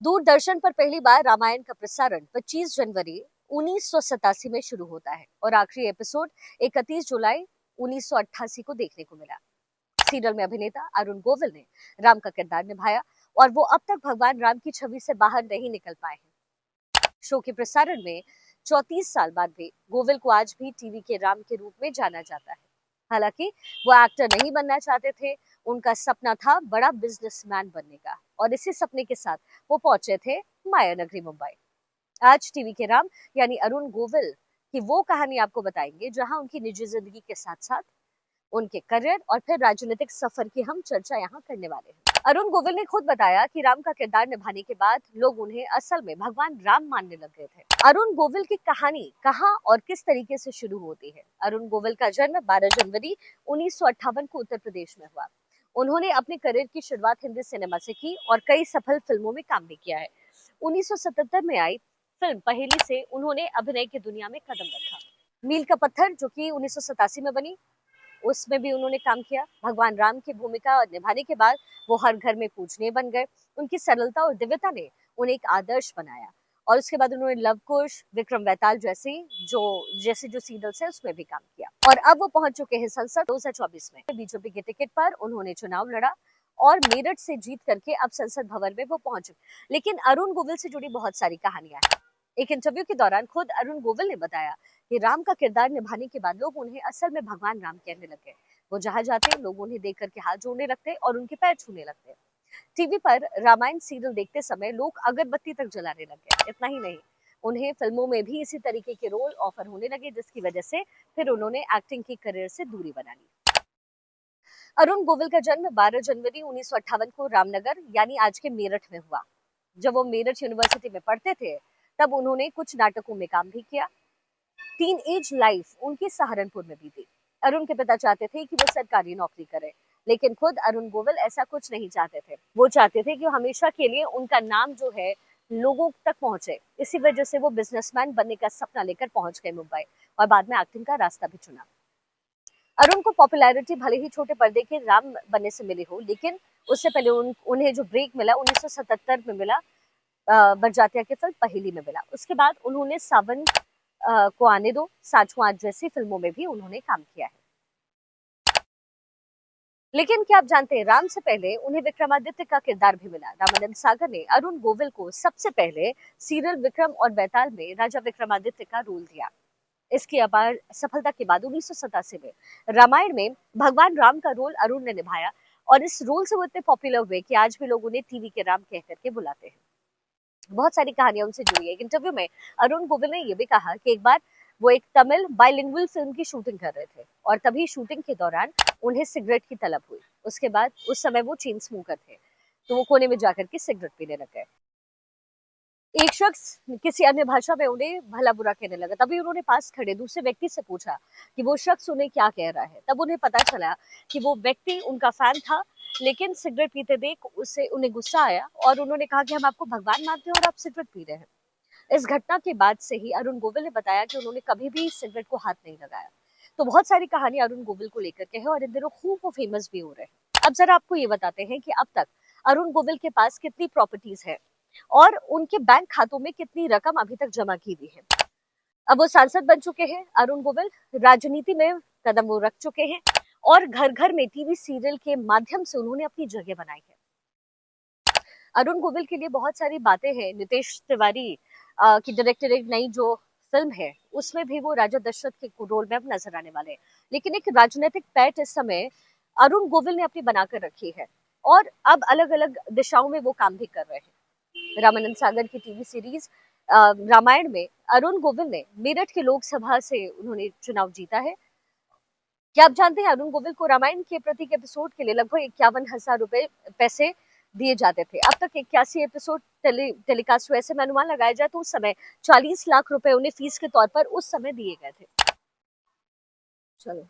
दूरदर्शन पर पहली बार रामायण का प्रसारण 25 जनवरी 1987 में शुरू होता है और आखिरी एपिसोड 31 जुलाई 1988 को देखने को मिला। सीरियल में अभिनेता अरुण गोविल ने राम का किरदार निभाया और वो अब तक भगवान राम की छवि से बाहर नहीं निकल पाए हैं। शो के प्रसारण में 34 साल बाद भी गोविल को आज भी टीवी के राम के रूप में जाना जाता है। हालांकि वो एक्टर नहीं बनना चाहते थे, उनका सपना था बड़ा बिजनेसमैन बनने का और इसी सपने के साथ वो पहुंचे थे माया नगरी मुंबई। आज टीवी के राम यानी अरुण गोविल की वो कहानी आपको बताएंगे जहां उनकी निजी जिंदगी के साथ साथ उनके करियर और फिर राजनीतिक सफर की हम चर्चा यहाँ करने वाले हैं। अरुण गोविल ने खुद बताया कि राम का किरदार निभाने के बाद लोग उन्हें असल में भगवान राम मानने लग गए थे। अरुण गोविल की कहानी कहाँ और किस तरीके से शुरू होती है? अरुण गोविल का जन्म 12 जनवरी 1958 को उत्तर प्रदेश में हुआ। उन्होंने अपने करियर की शुरुआत हिंदी सिनेमा से की और कई सफल फिल्मों में काम भी किया है। 1977 में आई फिल्म पहेली से उन्होंने अभिनय की दुनिया में कदम रखा। मील का पत्थर जो कि 1987 में बनी, उसमें भी उन्होंने काम किया। भगवान राम की भूमिका निभाने के बाद वो हर घर में पूजनीय बन गए। उनकी सरलता और दिव्यता ने उन्हें एक आदर्श बनाया और उसके बाद उन्होंने लव कुश, विक्रम बेताल जैसे जो सीरियल्स है उसमें भी काम किया और अब वो पहुंच चुके हैं संसद 2024 में। बीजेपी के टिकट पर उन्होंने चुनाव लड़ा और मेरठ से जीत करके अब संसद भवन में वो पहुंच चुके। लेकिन अरुण गोविल से जुड़ी बहुत सारी कहानियां हैं। एक इंटरव्यू के दौरान खुद अरुण गोविल ने बताया कि राम का किरदार निभाने के बाद लोग उन्हें असल में भगवान राम कहने लगे। वो जहां जाते लोग उन्हें देख करके हाथ जोड़ने लगते और उनके पैर छूने लगते। टीवी पर रामायण सीरियल देखते समय लोग अगरबत्ती तक जलाने लगे। इतना ही नहीं, उन्हें फिल्मों में भी इसी तरीके के रोल ऑफर होने लगे, जिसकी वजह से फिर उन्होंने एक्टिंग की करियर से दूरी बना ली। अरुण गोविल का जन्म 12 जनवरी 1958 को रामनगर यानी आज के मेरठ में हुआ। जब वो मेरठ यूनिवर्सिटी में पढ़ते थे तब उन्होंने कुछ नाटकों में काम भी किया। टीन एज लाइफ उनकी सहारनपुर में बीती। अरुण के पिता चाहते थे कि वो सरकारी नौकरी करे, लेकिन खुद अरुण गोविल ऐसा कुछ नहीं चाहते थे। वो चाहते थे कि हमेशा के लिए उनका नाम जो है लोगों तक पहुंचे। इसी वजह से वो बिजनेसमैन बनने का सपना लेकर पहुंच गए मुंबई और बाद में एक्टिंग का रास्ता भी चुना। अरुण को पॉपुलैरिटी भले ही छोटे पर्दे के राम बनने से मिली हो, लेकिन उससे पहले उन्हें जो ब्रेक मिला 1977 में मिला, बरजातिया की फिल्म पहेली में मिला। उसके बाद उन्होंने सावन को आने दो, साचो आज जैसी फिल्मों में भी उन्होंने काम किया है। लेकिन क्या आप जानते हैं, राम से पहले उन्हें विक्रमादित्य का किरदार भी मिला। रामानंद सागर ने अरुण गोविल को सबसे पहले सीरियल विक्रम और बेताल में राजा विक्रमादित्य का रोल दिया। इसकी अपार सफलता के बाद 1987 में रामायण में भगवान राम का रोल अरुण ने निभाया और इस रोल से वो इतने पॉपुलर हुए कि आज भी लोग उन्हें टीवी के राम कह करके बुलाते हैं। बहुत सारी कहानियां उनसे जुड़ी है। एक इंटरव्यू में अरुण गोविल ने यह भी कहा कि एक बार वो एक तमिल बाइलिंगुअल फिल्म की शूटिंग कर रहे थे और तभी शूटिंग के दौरान उन्हें सिगरेट की तलब हुई। उसके बाद उस समय वो चेन स्मोकर थे, तो वो कोने में जाकर के सिगरेट पीने लग गए। एक शख्स किसी अन्य भाषा में उन्हें भला बुरा कहने लगा। तभी उन्होंने पास खड़े दूसरे व्यक्ति से पूछा कि वो शख्स उन्हें क्या कह रहा है। तब उन्हें पता चला कि वो व्यक्ति उनका फैन था, लेकिन सिगरेट पीते देख उन्हें गुस्सा आया और उन्होंने कहा कि हम आपको भगवान मानते हैं और आप सिगरेट पी रहे हैं। इस घटना के बाद से ही अरुण गोविल ने बताया कि उन्होंने कभी भी सिगरेट को हाथ नहीं लगाया। तो बहुत सारी कहानी अरुण गोविल को लेकर के है और इन दिनों खूब वो फेमस भी हो रहे हैं। अब जरा आपको ये बताते हैं कि अब तक अरुण गोविल के पास कितनी प्रॉपर्टीज है और उनके बैंक खातों में कितनी रकम अभी तक जमा की हुई है। अब वो सांसद बन चुके हैं। अरुण गोविल राजनीति में कदम वो रख चुके हैं और घर घर में टीवी सीरियल के माध्यम से उन्होंने अपनी जगह बनाई है। अरुण गोविल के लिए बहुत सारी बातें हैं। नितेश तिवारी की डायरेक्टर एक नई जो फिल्म है उसमें भी वो राजा दशरथ के रोल में अब नजर आने वाले हैं। लेकिन एक राजनीतिक पैठ इस समय अरुण गोविल ने अपनी बनाकर रखी है और अब अलग अलग दिशाओं में वो काम भी कर रहे हैं। रामानंद सागर की टीवी सीरीज रामायण में अरुण गोविल ने मेरठ के लोकसभा से उन्होंने चुनाव जीता है। क्या आप जानते हैं अरुण गोविल को रामायण के प्रत्येक एपिसोड के लिए लगभग 51,000 रुपए पैसे दिए जाते थे। अब तक 81 एपिसोड टेलीकास्ट हुए। ऐसे में अनुमान लगाया जाए तो उस समय 40 लाख रुपए उन्हें फीस के तौर पर उस समय दिए गए थे। चलो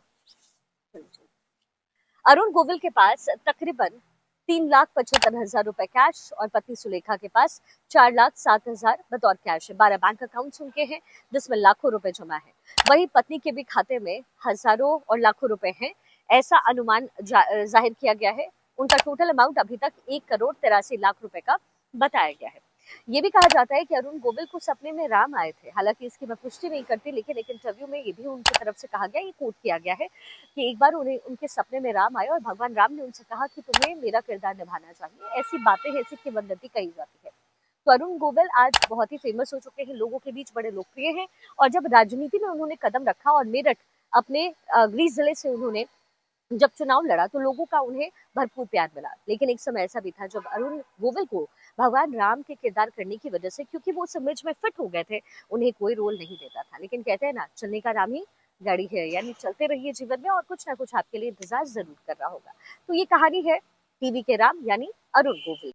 अरुण गोविल के पास तकरीबन 3,75,000 रुपए कैश और पत्नी सुलेखा के पास 4,07,000 बतौर कैश है। 12 बैंक अकाउंट्स उनके हैं जिसमें लाखों रुपए जमा है। वहीं पत्नी के भी खाते में हजारों और लाखों रुपए हैं, ऐसा अनुमान जाहिर किया गया है। उनका टोटल अमाउंट अभी तक 1,83,00,000 रुपए का बताया गया है। ये भी कहा जाता है कि अरुण गोविल को सपने में राम आए थे। हालांकि इसकी मैं पुष्टि नहीं करती, लेकिन एक इंटरव्यू में ये भी उनकी तरफ से कहा गया, ये कोट किया गया है कि एक बार उन्हें उनके सपने में राम आए और भगवान राम ने उनसे कहा कि तुम्हें मेरा किरदार निभाना चाहिए। ऐसी बातें हैं, ऐसी किंवदंती कही जाती है। तो अरुण गोविल आज बहुत ही फेमस हो चुके हैं, लोगों के बीच बड़े लोकप्रिय हैं। और जब राजनीति में उन्होंने कदम रखा और मेरठ अपने गृह जिले से उन्होंने जब चुनाव लड़ा तो लोगों का उन्हें भरपूर प्यार मिला। लेकिन एक समय ऐसा भी था जब अरुण गोविल को भगवान राम के किरदार करने की वजह से, क्योंकि वो उस इमेज में फिट हो गए थे, उन्हें कोई रोल नहीं देता था। लेकिन कहते हैं ना, चलने का राम ही गाड़ी है, यानी चलते रहिए जीवन में और कुछ ना कुछ आपके लिए इंतजार जरूर कर रहा होगा। तो ये कहानी है टीवी के राम यानी अरुण गोविल।